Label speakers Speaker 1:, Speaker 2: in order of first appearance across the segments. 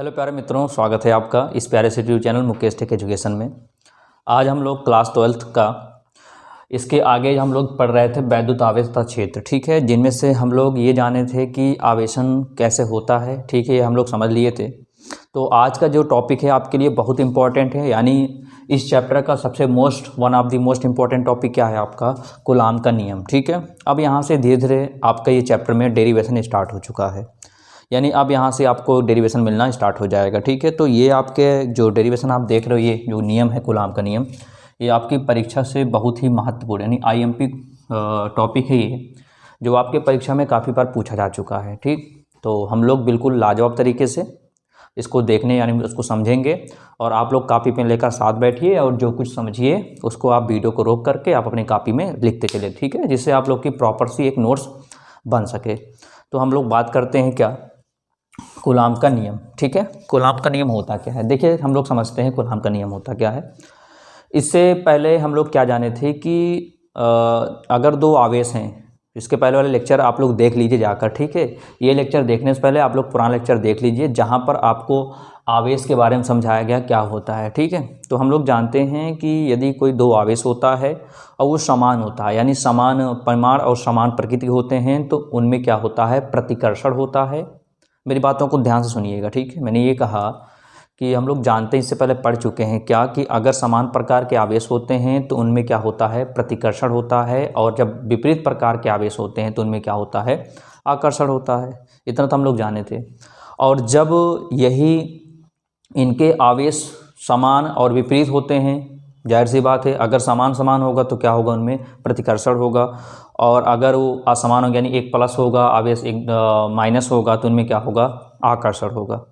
Speaker 1: Hello प्यारे मित्रों, स्वागत है आपका इस प्यारे से YouTube channel Mukesh tech education में। आज हम लोग क्लास 12th का इसके आगे हम लोग पढ़ रहे थे वैद्युत आवेशता क्षेत्र, ठीक है, जिनमें से हम लोग ये जाने थे कि आवेशन कैसे होता है, ठीक है, ये हम लोग समझ लिए थे। तो आज का जो टॉपिक है आपके लिए बहुत इंपॉर्टेंट है, यानी इस चैप्टर का सबसे one of the most important topic क्या है आपका, कूलाम का नियम, ठीक है। अब यहाँ से धीरे धीरे आपका ये चैप्टर में डेरिवेशन स्टार्ट हो चुका है, यानी अब यहाँ से आपको डेरिवेशन मिलना स्टार्ट हो जाएगा, ठीक है। तो ये आपके जो डेरिवेशन आप देख रहे हो, ये जो नियम है कूलाम का नियम, ये आपकी परीक्षा से बहुत ही महत्वपूर्ण यानी आईएमपी टॉपिक है ये, जो आपके परीक्षा में काफ़ी बार पूछा जा चुका है, ठीक। तो हम लोग बिल्कुल लाजवाब तरीके से इसको देखने यानी उसको समझेंगे, और आप लोग कापी पेन लेकर साथ बैठिए और जो कुछ समझिए उसको आप वीडियो को रोक करके आप अपनी कापी में लिखते चले, ठीक है, जिससे आप लोग की प्रॉपर सी एक नोट्स बन सके। तो हम लोग बात करते हैं क्या, कूलाम का नियम, ठीक है। कूलाम का नियम होता क्या है, देखिए हम लोग समझते हैं कूलाम का नियम होता क्या है। इससे पहले हम लोग क्या जाने थे कि अगर दो आवेश हैं, इसके पहले वाले लेक्चर आप लोग देख लीजिए जाकर, ठीक है। ये लेक्चर देखने से पहले आप लोग पुराना लेक्चर देख लीजिए, जहाँ पर आपको आवेश के बारे में समझाया गया क्या होता है, ठीक है। तो हम लोग जानते हैं कि यदि कोई दो आवेश होता है और वो समान होता है, यानी समान परिमाण और समान प्रकृति होते हैं, तो उनमें क्या होता है, प्रतिकर्षण होता है। मेरी बातों को ध्यान से सुनिएगा, ठीक है। मैंने ये कहा कि हम लोग जानते हैं, इससे पहले पढ़ चुके हैं क्या, कि अगर समान प्रकार के आवेश होते हैं तो उनमें क्या होता है, प्रतिकर्षण होता है, और जब विपरीत प्रकार के आवेश होते हैं तो उनमें क्या होता है, आकर्षण होता है। इतना तो हम लोग जाने थे। और जब यही इनके आवेश समान और विपरीत होते हैं, जाहिर सी बात है, अगर समान समान होगा तो क्या होगा, उनमें प्रतिकर्षण होगा, और अगर वो असमान होगा यानी एक प्लस होगा आवेश, एक माइनस होगा, तो उनमें क्या होगा, आकर्षण होगा।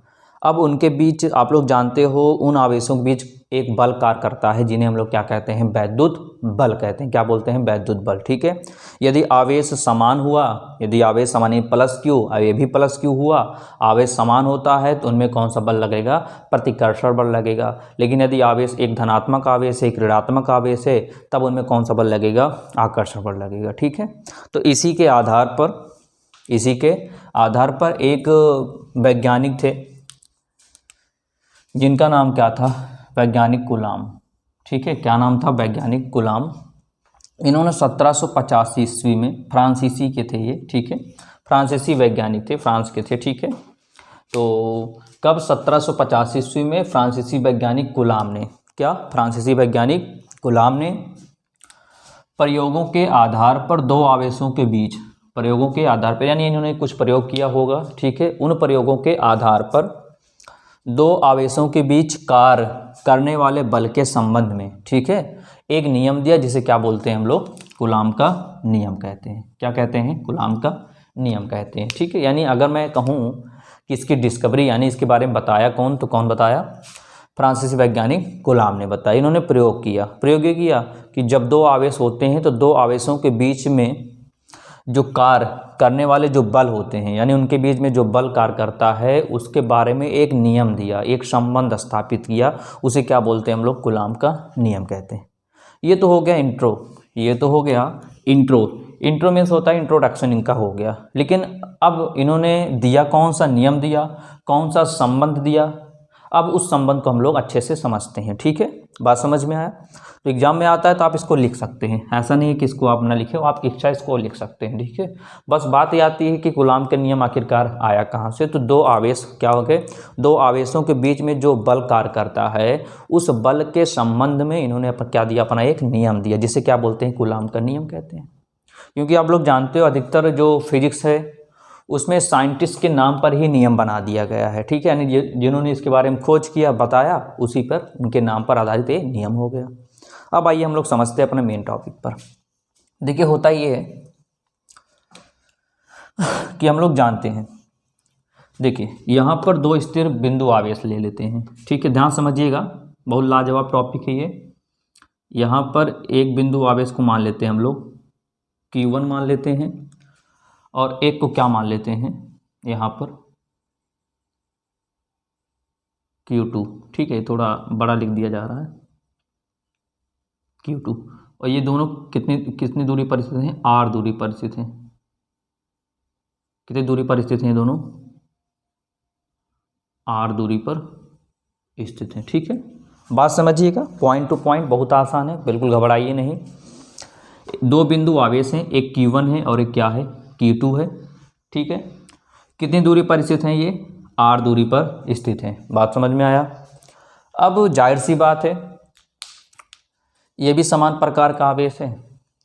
Speaker 1: अब उनके बीच आप लोग जानते हो, उन आवेशों के बीच एक बल कार्य करता है, जिन्हें हम लोग क्या कहते हैं, वैद्युत बल कहते हैं। क्या बोलते हैं, वैद्युत बल, ठीक है। यदि आवेश समान हुआ, यदि आवेश समान प्लस क्यू, ये भी प्लस क्यू हुआ, आवेश समान होता है तो उनमें कौन सा बल लगेगा, प्रतिकर्षण बल लगेगा। लेकिन यदि आवेश एक धनात्मक आवेश है, एक ऋणात्मक आवेश है, तब उनमें कौन सा बल लगेगा, आकर्षण बल लगेगा, ठीक है। तो इसी के आधार पर एक वैज्ञानिक थे, जिनका नाम क्या था, वैज्ञानिक कूलाम, ठीक है। क्या नाम था, वैज्ञानिक कूलाम। इन्होंने 1785 ईस्वी में, फ्रांसीसी के थे ये, ठीक है, फ्रांसीसी वैज्ञानिक थे, फ्रांस के थे, ठीक है। तो कब, 1785 ईस्वी में फ्रांसीसी वैज्ञानिक कूलाम ने क्या, फ्रांसीसी वैज्ञानिक कूलाम ने प्रयोगों के आधार पर दो आवेशों के बीच, प्रयोगों के आधार पर यानी इन्होंने कुछ प्रयोग किया होगा, ठीक है, उन प्रयोगों के आधार पर दो आवेशों के बीच कार्य करने वाले बल के संबंध में, ठीक है, एक नियम दिया, जिसे क्या बोलते हैं हम लोग, कूलाम का नियम कहते हैं। क्या कहते हैं, कूलाम का नियम कहते हैं, ठीक है। यानी अगर मैं कहूँ कि इसकी डिस्कवरी यानी इसके बारे में बताया कौन, तो कौन बताया, फ्रांसीसी वैज्ञानिक कूलाम ने बताया। इन्होंने प्रयोग ये किया कि जब दो आवेश होते हैं तो दो आवेशों के बीच में जो कार्य करने वाले जो बल होते हैं, यानी उनके बीच में जो बल कार्य करता है, उसके बारे में एक नियम दिया, एक संबंध स्थापित किया, उसे क्या बोलते हैं हम लोग, कूलाम का नियम कहते हैं। ये तो हो गया इंट्रो मीन्स होता है इंट्रोडक्शन, इनका हो गया। लेकिन अब इन्होंने दिया कौन सा नियम दिया, कौन सा संबंध दिया, अब उस संबंध को हम लोग अच्छे से समझते हैं, ठीक है। बात समझ में आया। तो एग्जाम में आता है तो आप इसको लिख सकते हैं, ऐसा नहीं है कि इसको आप ना लिखे, आपकी इच्छा इसको लिख सकते हैं, ठीक है। बस बात ये आती है कि कूलाम का नियम आखिरकार आया कहाँ से। तो दो आवेश क्या हो गए, दो आवेशों के बीच में जो बल कार्य करता है, उस बल के संबंध में इन्होंने क्या दिया, अपना एक नियम दिया, जिसे क्या बोलते हैं, कूलाम का नियम कहते हैं। क्योंकि आप लोग जानते हो अधिकतर जो फिजिक्स है उसमें साइंटिस्ट के नाम पर ही नियम बना दिया गया है, ठीक है, यानी जिन्होंने इसके बारे में खोज किया, बताया, उसी पर, उनके नाम पर आधारित ये नियम हो गया। अब आइए हम लोग समझते हैं अपने मेन टॉपिक पर। देखिए होता ये है कि हम लोग जानते हैं, देखिए यहाँ पर दो स्थिर बिंदु आवेश ले लेते हैं, ठीक है, ध्यान समझिएगा, बहुत लाजवाब टॉपिक है ये। यहाँ पर एक बिंदु आवेश को मान लेते हैं हम लोग, Q1 मान लेते हैं, और एक को क्या मान लेते हैं, यहाँ पर Q2, ठीक है, थोड़ा बड़ा लिख दिया जा रहा है, Q2। और ये दोनों कितनी दूरी पर स्थित हैं, R दूरी पर स्थित हैं। कितनी दूरी पर स्थित हैं दोनों, r दूरी पर स्थित हैं। ठीक है, बात समझिएगा, पॉइंट टू पॉइंट बहुत आसान है, बिल्कुल घबराइए नहीं। दो बिंदु आवेश हैं, एक Q1 है और एक क्या है, Q2 है। ठीक है, कितनी दूरी पर स्थित हैं ये, r दूरी पर स्थित हैं। बात समझ में आया। अब जाहिर सी बात है, ये भी समान प्रकार का आवेश है,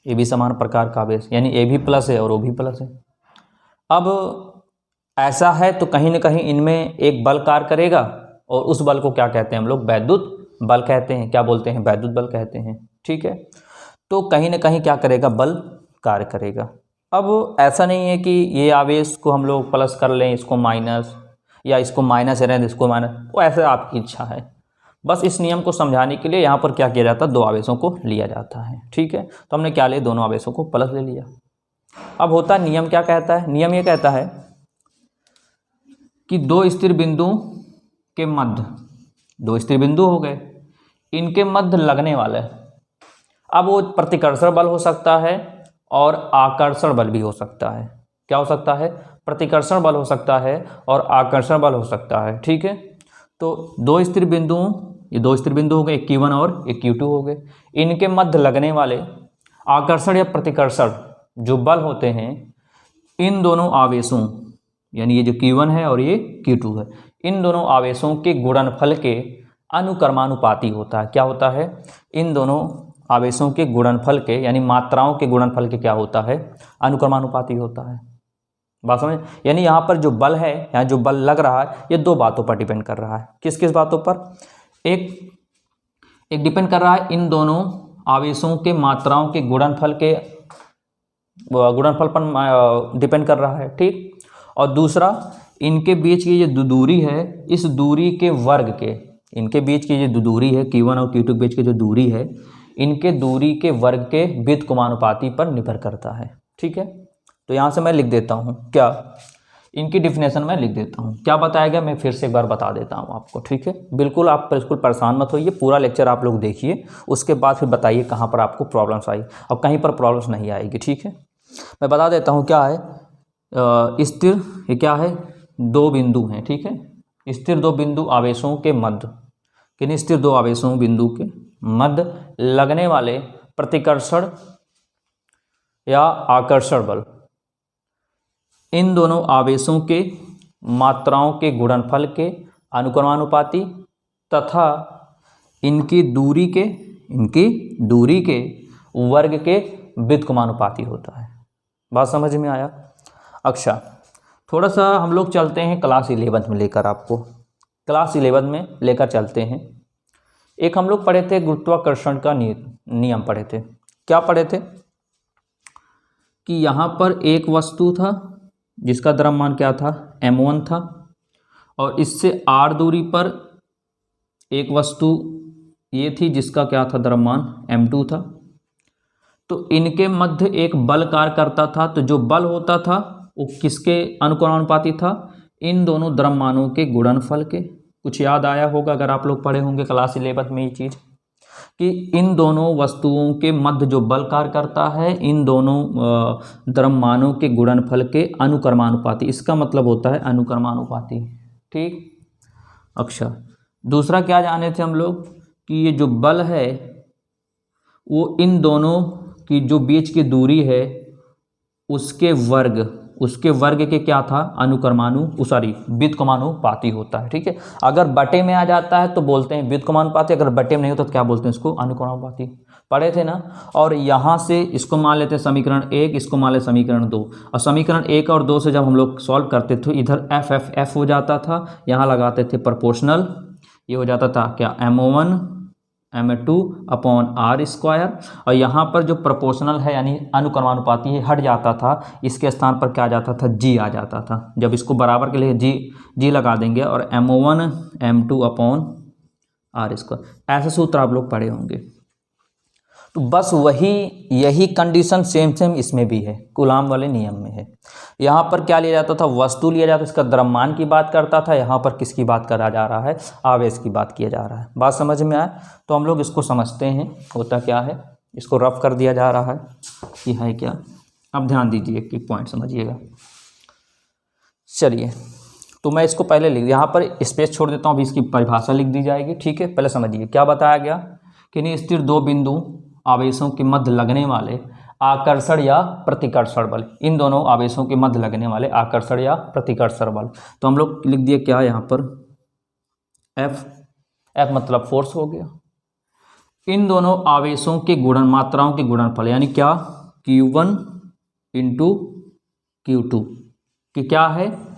Speaker 1: ये भी समान प्रकार का आवेश, यानी ए भी प्लस है और ओ भी प्लस है। अब ऐसा है तो कहीं ना कहीं इनमें एक बल कार्य करेगा और उस बल को क्या कहते हैं हम लोग, वैद्युत बल कहते हैं। क्या बोलते हैं, वैद्युत बल कहते हैं। ठीक है, तो कहीं ना कहीं क्या करेगा, बल कार्य करेगा। अब ऐसा नहीं है कि ये आवेश को हम लोग प्लस कर लें, इसको माइनस, या इसको माइनस है इसको माइनस, वो ऐसे आपकी इच्छा है। बस इस नियम को समझाने के लिए यहाँ पर क्या किया जाता है, दो आवेशों को लिया जाता है। ठीक है, तो हमने क्या लिया, दोनों आवेशों को प्लस ले लिया। अब होता नियम क्या कहता है, नियम ये कहता है कि दो स्थिर बिंदुओं के मध्य, दो स्थिर बिंदु हो गए, इनके मध्य लगने वाले, अब वो प्रतिकर्षण बल हो सकता है और आकर्षण बल भी हो सकता है। क्या हो सकता है, प्रतिकर्षण बल हो सकता है और आकर्षण बल हो सकता है। ठीक है, तो दो स्थिर बिंदुओं, ये दो स्थिर बिंदु हो गए, एक Q1 और एक Q2 हो गए, इनके मध्य लगने वाले आकर्षण या प्रतिकर्षण जो बल होते हैं, इन दोनों आवेशों, यानी ये जो Q1 है और ये Q2 है, इन दोनों आवेशों के गुणनफल के अनुक्रमानुपाती होता है। क्या होता है, इन दोनों आवेशों के गुणनफल के, यानी मात्राओं के गुणनफल के क्या होता है, अनुक्रमानुपाती होता है। बात समझ, यानी यहाँ पर जो बल है, यहाँ जो बल लग रहा है, ये दो बातों पर डिपेंड कर रहा है। किस किस बातों पर, एक डिपेंड कर रहा है इन दोनों आवेशों के मात्राओं के गुणनफल पर डिपेंड कर रहा है। ठीक, और दूसरा इनके बीच की ये दूरी है, इस दूरी के वर्ग के, इनके बीच की जो दूरी है, Q1 और Q2 के बीच की जो दूरी है, इनके दूरी के वर्ग के व्युत्क्रमानुपाती पर निर्भर करता है। ठीक है, तो यहाँ से मैं लिख देता हूँ, क्या इनकी डिफिनेशन में लिख देता हूँ। क्या बताया गया मैं फिर से एक बार बता देता हूँ आपको। ठीक है, बिल्कुल आप बिल्कुल परेशान मत होइए, पूरा लेक्चर आप लोग देखिए, उसके बाद फिर बताइए कहाँ पर आपको प्रॉब्लम्स आई और कहीं पर प्रॉब्लम्स नहीं आएगी। ठीक है, मैं बता देता हूँ क्या है, स्थिर, ये क्या है, दो बिंदु हैं। ठीक है, स्थिर दो बिंदु आवेशों के मध्य, किन्हीं स्थिर दो आवेशों बिंदु के मध्य लगने वाले प्रतिकर्षण या आकर्षण बल, इन दोनों आवेशों के मात्राओं के गुणनफल के अनुक्रमानुपाती तथा इनकी दूरी के वर्ग के व्युत्क्रमानुपाती होता है। बात समझ में आया। अच्छा, थोड़ा सा हम लोग चलते हैं क्लास 11 में लेकर, आपको क्लास 11 में लेकर चलते हैं। एक हम लोग पढ़े थे गुरुत्वाकर्षण का नियम पढ़े थे। क्या पढ़े थे कि यहाँ पर एक वस्तु था जिसका द्रव्यमान क्या था, m1 था, और इससे r दूरी पर एक वस्तु ये थी जिसका क्या था, द्रव्यमान m2 था। तो इनके मध्य एक बल कार्य करता था, तो जो बल होता था वो किसके अनुक्रमानुपाती था, इन दोनों द्रव्यमानों के गुणनफल के। कुछ याद आया होगा अगर आप लोग पढ़े होंगे क्लास 11 में ये चीज़, कि इन दोनों वस्तुओं के मध्य जो बल कार्य करता है, इन दोनों द्रव्यमानों के गुणनफल के अनुक्रमानुपाती, इसका मतलब होता है अनुक्रमानुपाती। ठीक, अच्छा, दूसरा क्या जाने थे हम लोग कि ये जो बल है वो इन दोनों की जो बीच की दूरी है उसके वर्ग के क्या था, व्युत्क्रमानुपाती होता है। ठीक है, अगर बटे में आ जाता है तो बोलते हैं व्युत्क्रमानुपाती, अगर बटे में नहीं होता तो क्या बोलते हैं, इसको अनुक्रमानुपाती। पढ़े थे ना। और यहाँ से इसको मान लेते हैं समीकरण 1, इसको मान लेते समीकरण 2, और समीकरण 1 और 2 से जब हम लोग सॉल्व करते थे, इधर एफ हो जाता था, यहाँ लगाते थे प्रोपोर्शनल, ये हो जाता था क्या, m1 m2 अपॉन r², और यहाँ पर जो प्रोपोर्शनल है यानी अनुक्रमानुपाती है हट जाता था, इसके स्थान पर क्या आ जाता था, g आ जाता था। जब इसको बराबर के लिए g लगा देंगे, और m1 m2 अपॉन r², ऐसे सूत्र आप लोग पढ़े होंगे। तो बस यही कंडीशन सेम इसमें भी है, कूलाम वाले नियम में है। यहाँ पर क्या लिया जाता था, वस्तु लिया जाता, इसका द्रव्यमान की बात करता था, यहाँ पर किसकी बात करा जा रहा है, आवेश की बात किया जा रहा है। बात समझ में आया। तो हम लोग इसको समझते हैं होता क्या है, इसको रफ कर दिया जा रहा है कि है क्या। अब ध्यान दीजिए, एक एक पॉइंट समझिएगा। चलिए, तो मैं इसको पहले लिख, यहाँ पर स्पेस छोड़ देता हूँ, अभी इसकी परिभाषा लिख दी जाएगी। ठीक है, पहले समझिए क्या बताया गया कि नहीं, स्थिर दो बिंदु आवेशों के मध्य लगने वाले आकर्षण या प्रतिकर्षण बल, इन दोनों आवेशों के मध्य लगने वाले आकर्षण या प्रतिकर्षण बल। तो हम लोग लिख दिए क्या यहाँ पर, एफ मतलब फोर्स हो गया। इन दोनों आवेशों के गुणन, मात्राओं के गुणनफल यानी क्या, Q1 इंटू Q2 कि क्या है,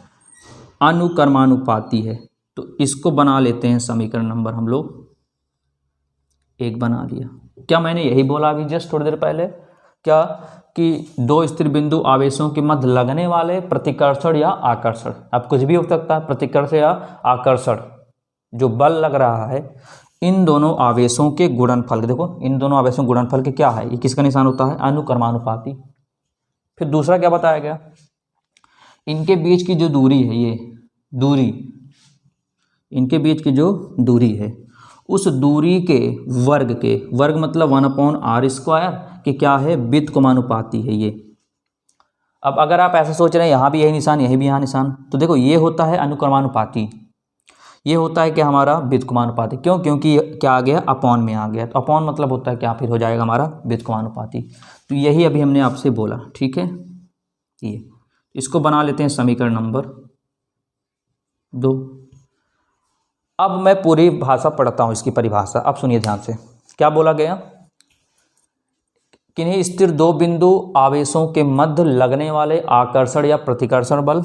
Speaker 1: अनुक्रमानुपाती है। तो इसको बना लेते हैं समीकरण नंबर हम लोग 1 बना लिया। क्या मैंने यही बोला अभी जस्ट थोड़ी देर पहले, क्या कि दो स्थिर बिंदु आवेशों के मध्य लगने वाले प्रतिकर्षण या आकर्षण, अब कुछ भी हो सकता है, प्रतिकर्षण या आकर्षण जो बल लग रहा है, इन दोनों आवेशों के गुणनफल, देखो इन दोनों आवेशों के गुणनफल के क्या है, ये किसका निशान होता है, अनुक्रमानुपाती। फिर दूसरा क्या बताया गया, इनके बीच की जो दूरी है, ये दूरी, इनके बीच की जो दूरी है, उस दूरी के वर्ग मतलब 1/r² कि क्या है, व्युत्क्रमानुपाती है ये। अब अगर आप ऐसा सोच रहे हैं यहाँ भी यही निशान, यही भी यहाँ निशान, तो देखो ये होता है अनुक्रमानुपाती, ये होता है कि हमारा व्युत्क्रमानुपाती। क्यों, क्योंकि क्या आ गया, अपॉन में आ गया, तो अपॉन मतलब होता है क्या, फिर हो जाएगा हमारा व्युत्क्रमानुपाती। तो यही अभी हमने आपसे बोला। ठीक है, ये इसको बना लेते हैं समीकरण नंबर 2। अब मैं पूरी भाषा पढ़ता हूँ, इसकी परिभाषा अब सुनिए ध्यान से। क्या बोला गया, किन्हीं स्थिर दो बिंदु आवेशों के मध्य लगने वाले आकर्षण या प्रतिकर्षण बल,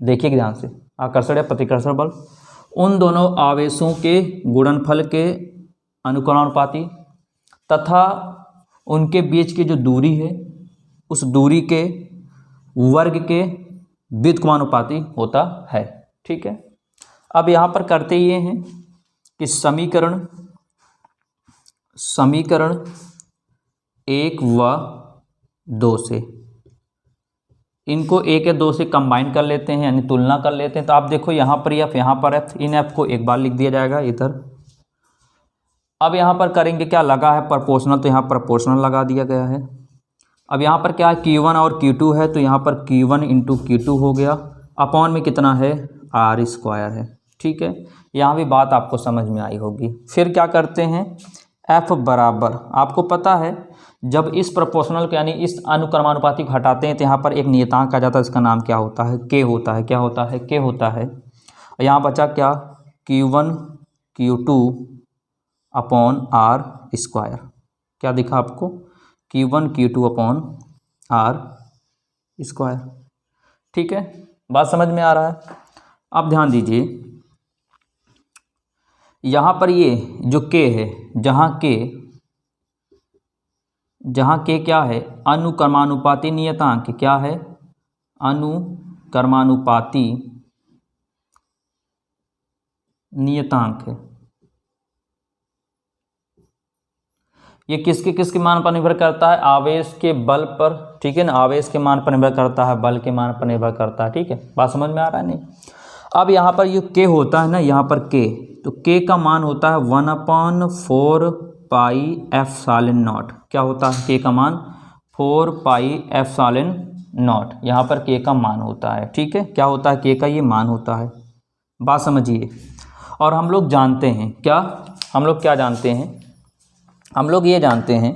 Speaker 1: देखिए ध्यान से, आकर्षण या प्रतिकर्षण बल उन दोनों आवेशों के गुणनफल के अनुक्रमानुपाती तथा उनके बीच की जो दूरी है, उस दूरी के वर्ग के व्युत्क्रमानुपाती होता है। ठीक है, अब यहाँ पर करते ये हैं कि समीकरण 1 व 2 से, इनको 1 या 2 से कंबाइन कर लेते हैं, यानी तुलना कर लेते हैं। तो आप देखो यहाँ पर एफ, यहाँ पर एफ, इन एफ को एक बार लिख दिया जाएगा इधर। अब यहाँ पर करेंगे क्या, लगा है प्रोपोर्शनल, तो यहाँ प्रोपोर्शनल लगा दिया गया है। अब यहाँ पर क्या है, Q1 और Q2 है, तो यहाँ पर Q1 इंटू Q2 हो गया, अपॉन में कितना है, r² है। ठीक है, यहाँ भी बात आपको समझ में आई होगी। फिर क्या करते हैं, F बराबर, आपको पता है जब इस प्रोपोर्शनल को यानी इस अनुक्रमानुपाती को हटाते हैं तो यहाँ पर एक नियतांक आ जाता है, इसका नाम क्या होता है, K होता है। क्या होता है, K होता है। यहाँ बचा क्या, Q1 Q2 अपॉन r²। क्या दिखा आपको, Q1 Q2 अपॉन r²। ठीक है, बात समझ में आ रहा है। अब ध्यान दीजिए, यहाँ पर ये जो K है, जहाँ K क्या है, अनुक्रमानुपाती नियतांक, क्या है, अनुक्रमानुपाती नियतांक है। ये किसके मान पर निर्भर करता है, आवेश के बल पर। ठीक है ना, आवेश के मान पर निर्भर करता है, बल के मान पर निर्भर करता है। ठीक है, बात समझ में आ रहा है नहीं। अब यहाँ पर ये K होता है ना, यहाँ पर K, तो K का मान होता है 1/4 पाई एप्सिलॉन नॉट। क्या होता है, K का मान 4 पाई एप्सिलॉन नॉट, यहाँ पर K का मान होता है। ठीक है, क्या होता है, K का ये मान होता है। बात समझिए। और हम लोग जानते हैं क्या, हम लोग क्या जानते हैं, हम लोग ये जानते हैं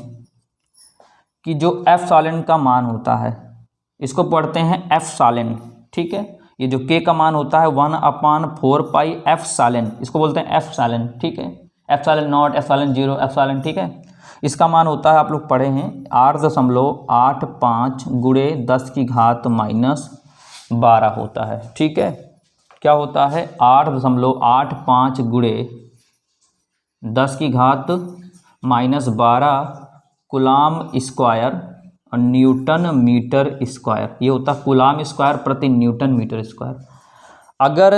Speaker 1: कि जो एप्सिलॉन का मान होता है, इसको पढ़ते हैं एप्सिलॉन। ठीक है, ये जो K का मान होता है 1/4 पाई एप्सिलॉन, इसको बोलते हैं एप्सिलॉन। ठीक है, एप्सिलॉन नॉट, एप्सिलॉन 0, एप्सिलॉन। ठीक है, इसका मान होता है, आप लोग पढ़े हैं 8.85 गुणे 10⁻⁻12 होता है। ठीक है, क्या होता है, 8.85 गुणे 10⁻⁻12 कूलाम स्क्वायर और न्यूटन मीटर स्क्वायर, ये होता है कूलाम स्क्वायर प्रति न्यूटन मीटर स्क्वायर। अगर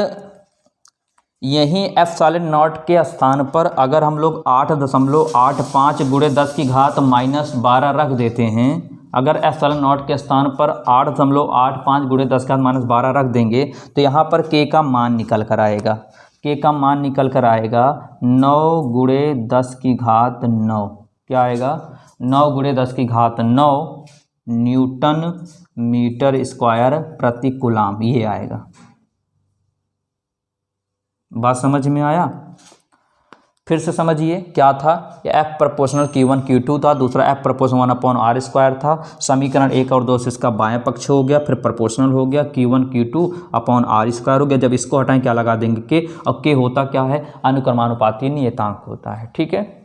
Speaker 1: यहीं एप्सिलॉन नॉट के स्थान पर अगर हम लोग 8.85 गुणे 10⁻⁻12 रख देते हैं, अगर एप्सिलॉन नॉट के स्थान पर 8.85 गुणे 10⁻12 रख देंगे, तो यहाँ पर K का मान निकल कर आएगा। K का मान निकल कर आएगा 9 गुणे 10⁻9। क्या आएगा, 9 गुणे 10⁻9 न्यूटन मीटर स्क्वायर प्रति कूलाम, ये आएगा। बात समझ में आया? फिर से समझिए क्या था, एफ प्रोपोर्शनल Q1 Q2 था, दूसरा एफ प्रोपोर्शनल 1/r² था। समीकरण 1 और 2 से इसका बायां पक्ष हो गया, फिर प्रोपोर्शनल हो गया Q1 Q2/r² हो गया। जब इसको हटाएं क्या लगा देंगे के, और के होता क्या है, अनुक्रमानुपाती नियतांक होता है, ठीक है।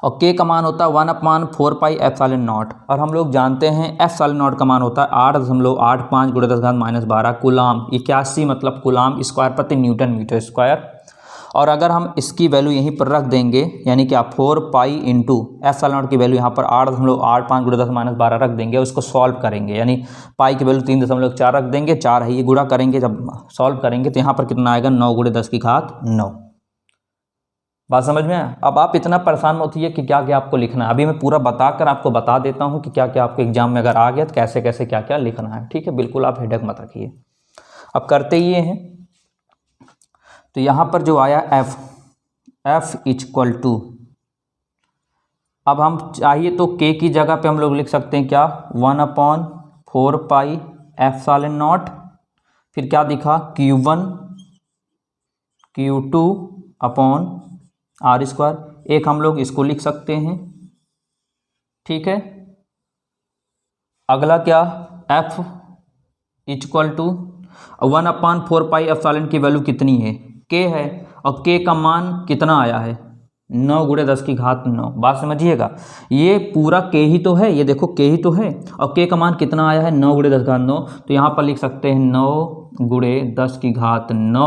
Speaker 1: और के का मान होता है 1/4πε0, और हम लोग जानते हैं ε0 का मान होता है 8.85 × 10⁻12 कूलाम, 81 मतलब कूलाम स्क्वायर प्रति न्यूटन मीटर स्क्वायर। और अगर हम इसकी वैल्यू यहीं पर रख देंगे, यानी कि आप 4π इंटू ε0 की वैल्यू यहाँ पर 8.85 × 10⁻12 रख देंगे, उसको सॉल्व करेंगे, यानी पाई की वैल्यू 3.4 रख देंगे, 4 है ये, गुणा करेंगे, जब सॉल्व करेंगे तो यहाँ पर कितना आएगा, 9 × 10⁹ बात समझ में आया? अब आप इतना परेशान मत होइए कि क्या क्या आपको लिखना है, अभी मैं पूरा बताकर आपको बता देता हूँ कि क्या क्या आपको एग्जाम में अगर आ गया तो कैसे कैसे क्या क्या लिखना है, ठीक है। बिल्कुल आप हेडेक मत रखिए। अब करते ये हैं, तो यहाँ पर जो आया f = अब हम चाहिए तो k की जगह पे हम लोग लिख सकते हैं क्या, 1/4πε0, फिर क्या दिखा, Q1 Q2/r²। एक हम लोग इसको लिख सकते हैं, ठीक है। अगला क्या, f = 1/4πε की वैल्यू कितनी है, k है, और k का मान कितना आया है, 9 × 10⁹ बात समझिएगा। ये पूरा k ही तो है, ये देखो k ही तो है, और k का मान कितना आया है, 9 × 10⁹, तो यहाँ पर लिख सकते हैं 9 × 10⁹,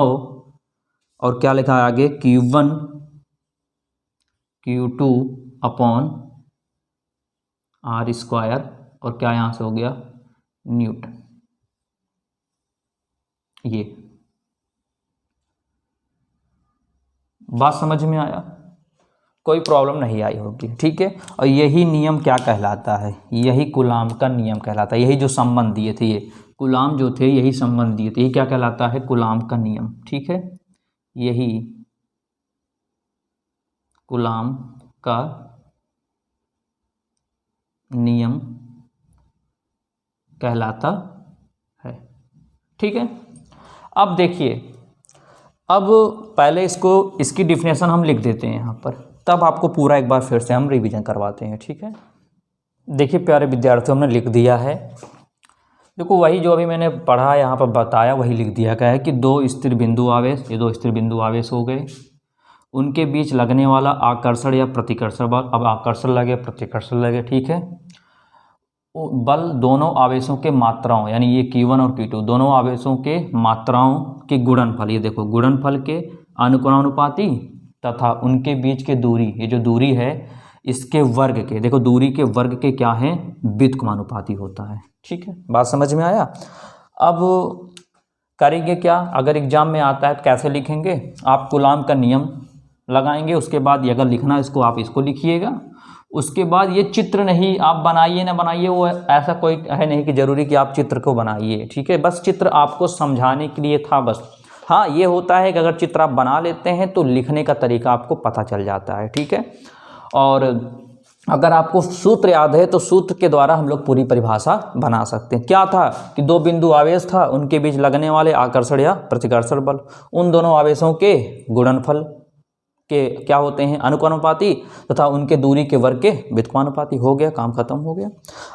Speaker 1: और क्या लिखा है आगे, Q1 Q2/r², और क्या यहाँ से हो गया, न्यूटन। ये बात समझ में आया, कोई प्रॉब्लम नहीं आई होगी, ठीक है। और यही नियम क्या कहलाता है, यही कूलाम का नियम कहलाता है। यही जो संबंध दिए थे, ये कूलाम जो थे यही संबंध दिए थे, ये क्या कहलाता है, कूलाम का नियम, ठीक है। यही कूलाम का नियम कहलाता है, ठीक है। अब देखिए, अब पहले इसकी डिफिनेशन हम लिख देते हैं यहाँ पर, तब आपको पूरा एक बार फिर से हम रिवीजन करवाते हैं, ठीक है। देखिए प्यारे विद्यार्थियों, हमने लिख दिया है, देखो वही जो अभी मैंने पढ़ा यहाँ पर बताया वही लिख दिया गया है कि दो स्थिर बिंदु आवेश, ये दो स्थिर बिंदु आवेश हो गए, उनके बीच लगने वाला आकर्षण या प्रतिकर्षण बल, अब आकर्षण लगे प्रतिकर्षण लगे, ठीक है। बल दोनों आवेशों के मात्राओं, यानी ये Q1 और Q2 दोनों आवेशों के मात्राओं के गुणनफल, ये देखो गुणनफल के अनुक्रमानुपाती तथा उनके बीच के दूरी, ये जो दूरी है इसके वर्ग के, देखो दूरी के वर्ग के क्या है, व्युत्क्रमानुपाती होता है, ठीक है। बात समझ में आया? अब करेंगे क्या, अगर एग्जाम में आता है तो कैसे लिखेंगे, आप कूलाम का नियम लगाएंगे, उसके बाद अगर लिखना है इसको आप इसको लिखिएगा, उसके बाद ये चित्र नहीं आप बनाइए ना बनाइए, वो ऐसा कोई है नहीं कि ज़रूरी कि आप चित्र को बनाइए, ठीक है। बस चित्र आपको समझाने के लिए था बस। हाँ, ये होता है कि अगर चित्र आप बना लेते हैं तो लिखने का तरीका आपको पता चल जाता है, ठीक है। और अगर आपको सूत्र याद है तो सूत्र के द्वारा हम लोग पूरी परिभाषा बना सकते हैं। क्या था कि दो बिंदु आवेश था, उनके बीच लगने वाले आकर्षण या प्रतिकर्षण बल, उन दोनों आवेशों के गुणनफल के क्या होते हैं, अनुक्रमानुपाती, तथा उनके दूरी के वर्ग के व्युत्क्रमानुपाती। हो गया, काम खत्म हो गया।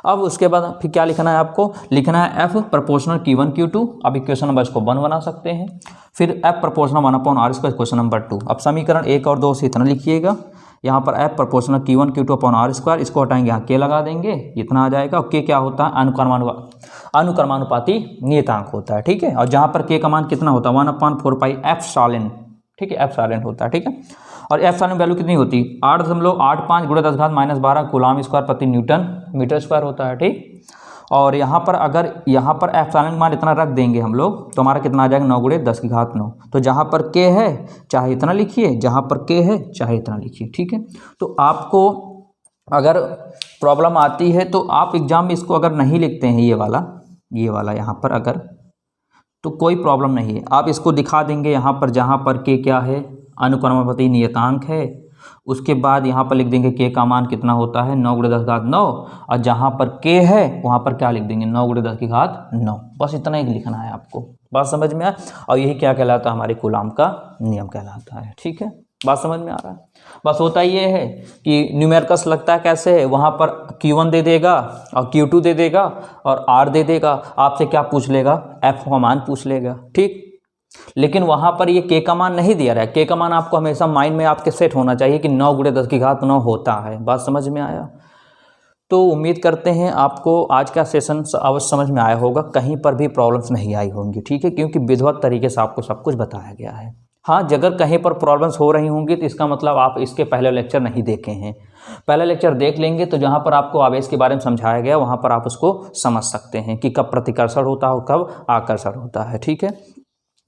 Speaker 1: अब उसके बाद फिर क्या लिखना है, आपको लिखना है f प्रोपोर्शनल Q1 Q2। अब इक्वेशन नंबर इसको 1 बना सकते हैं, फिर f proportional 1/r², question number 2। अब समीकरण 1 और 2 से इतना लिखिएगा, यहाँ पर f प्रोपोर्शनल Q1 Q2/r², इसको हटाएंगे, यहाँ k लगा देंगे, इतना आ जाएगा। और k क्या होता है, अनुक्रमानुपाती नियतांक होता है, ठीक है। और जहाँ पर k का मान कितना होता है, 1/4πε, ठीक है, ε होता है, ठीक है। और ε वैल्यू कितनी होती है, 8.85 × 10⁻12 कूलाम स्क्वायर प्रति न्यूटन मीटर स्क्वायर होता है, ठीक। और यहाँ पर अगर यहाँ पर ε मान इतना रख देंगे हम लोग तो हमारा कितना आ जाएगा, 9 × 10⁹। तो जहाँ पर k है चाहे इतना लिखिए, जहाँ पर k है चाहे इतना लिखिए, ठीक है। तो आपको अगर प्रॉब्लम आती है तो आप एग्जाम में इसको अगर नहीं लिखते हैं, ये वाला यहाँ पर अगर, तो कोई प्रॉब्लम नहीं है, आप इसको दिखा देंगे यहाँ पर, जहाँ पर k क्या है, अनुक्रमानुपाती नियतांक है, उसके बाद यहाँ पर लिख देंगे k का मान कितना होता है 9 × 10 की घात 9, और जहाँ पर k है वहाँ पर क्या लिख देंगे 9 × 10 की घात 9। बस इतना ही लिखना है आपको। बात समझ में आया? और यही क्या कहलाता है, हमारे कूलाम का नियम कहलाता है। ठीक है, बात समझ में आ रहा है? बस होता ये है कि न्यूमेरिकल्स लगता है कैसे है, वहाँ पर Q1 दे देगा और Q2 दे देगा और R दे देगा, आपसे क्या पूछ लेगा, F का मान पूछ लेगा। ठीक, लेकिन वहाँ पर ये k का मान नहीं दिया रहा है। k का मान आपको हमेशा माइंड में आपके सेट होना चाहिए कि 9 × 10 की घात 9 होता है। बात समझ में आया? तो उम्मीद करते हैं आपको आज का सेशन अवश्य समझ में आया होगा, कहीं पर भी प्रॉब्लम्स नहीं आई होंगी। ठीक है, क्योंकि विधिवत तरीके से आपको सब कुछ बताया गया है। हाँ, अगर कहीं पर प्रॉब्लम्स हो रही होंगी तो इसका मतलब आप इसके पहले लेक्चर नहीं देखे हैं। पहले लेक्चर देख लेंगे तो जहाँ पर आपको आवेश के बारे में समझाया गया वहाँ पर आप उसको समझ सकते हैं कि कब प्रतिकर्षण होता है, कब आकर्षण होता है। ठीक है,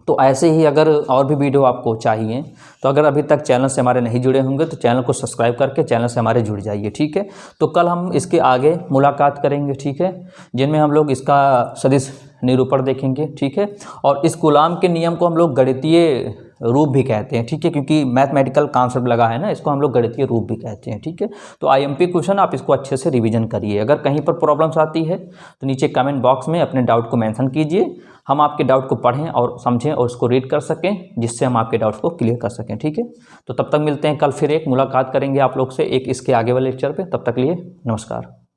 Speaker 1: तो ऐसे ही अगर और भी वीडियो आपको चाहिए तो अगर अभी तक चैनल से हमारे नहीं जुड़े होंगे तो चैनल को सब्सक्राइब करके चैनल से हमारे जुड़ जाइए। ठीक है, तो कल हम इसके आगे मुलाकात करेंगे। ठीक है, जिनमें हम लोग इसका सदिश निरूपण देखेंगे। ठीक है, और इस कूलाम के नियम को हम लोग गणितीय रूप भी कहते हैं। ठीक है, क्योंकि मैथमेटिकल कॉन्सेप्ट लगा है ना, इसको हम लोग गणितीय रूप भी कहते हैं। ठीक है, तो IMP क्वेश्चन आप इसको अच्छे से रिवीजन करिए। अगर कहीं पर प्रॉब्लम्स आती है तो नीचे कमेंट बॉक्स में अपने डाउट को मेंशन कीजिए, हम आपके डाउट को पढ़ें और समझें और उसको रीड कर सकें, जिससे हम आपके डाउट्स को क्लियर कर सकें। ठीक है, तो तब तक मिलते हैं कल, फिर एक मुलाकात करेंगे आप लोग से एक इसके आगे वाले लेक्चर पे। तब तक लिए नमस्कार।